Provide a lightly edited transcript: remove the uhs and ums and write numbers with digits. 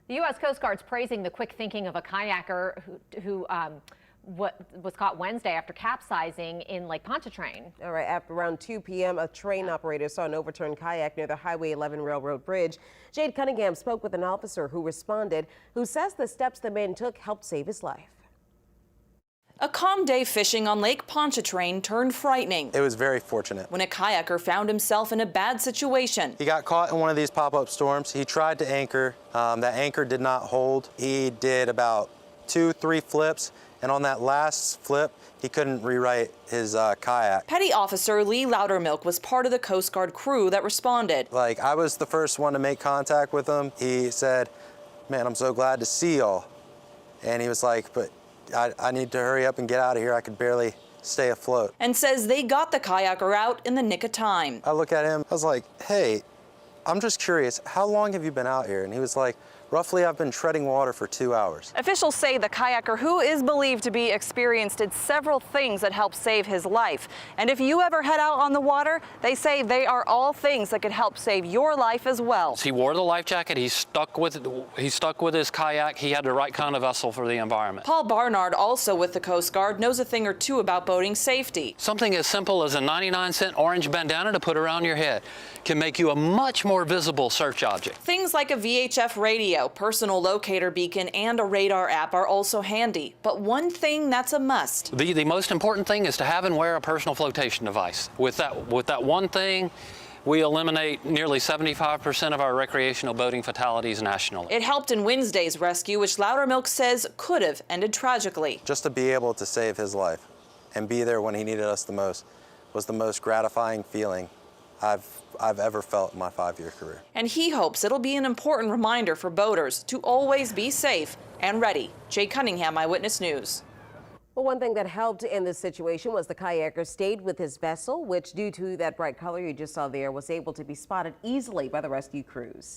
The U.S. Coast Guard's praising the quick thinking of a kayaker who was caught Wednesday after capsizing in Lake Pontchartrain. All right, after around 2 p.m., a train operator saw an overturned kayak near the Highway 11 Railroad Bridge. Jade Cunningham spoke with an officer who responded, who says the steps the man took helped save his life. A calm day fishing on Lake Pontchartrain turned frightening. It was very fortunate When a kayaker found himself in a bad situation. He got caught in one of these pop-up storms. He tried to anchor. That anchor did not hold. He did about 2-3 flips, and on that last flip, he couldn't rewrite his kayak. Petty Officer Lee Loudermilk was part of the Coast Guard crew that responded. I was the first one to make contact with him. He said, "Man, I'm so glad to see y'all." And he was like, "But I need to hurry up and get out of here. I could barely stay afloat." And says they got the kayaker out in the nick of time. I look at him, I was like, "Hey, I'm just curious, how long have you been out here?" And he was like, "Roughly, I've been treading water for 2 hours." Officials say the kayaker, who is believed to be experienced, did several things that helped save his life. And if you ever head out on the water, they say they are all things that could help save your life as well. He wore the life jacket. He stuck with his kayak. He had the right kind of vessel for the environment. Paul Barnard, also with the Coast Guard, knows a thing or two about boating safety. Something as simple as a 99-cent orange bandana to put around your head can make you a much more visible search object. Things like a VHF radio, personal locator beacon, and a radar app are also handy. But one thing that's a must. The most important thing is to have and wear a personal flotation device. With that one thing, we eliminate nearly 75% of our recreational boating fatalities nationally. It helped in Wednesday's rescue, which Loudermilk says could have ended tragically. Just to be able to save his life and be there when he needed us the most was the most gratifying feeling I've ever felt in my 5-year career. And he hopes it'll be an important reminder for boaters to always be safe and ready. Jay Cunningham, Eyewitness News. Well, one thing that helped in this situation was the kayaker stayed with his vessel, which, due to that bright color you just saw there, was able to be spotted easily by the rescue crews.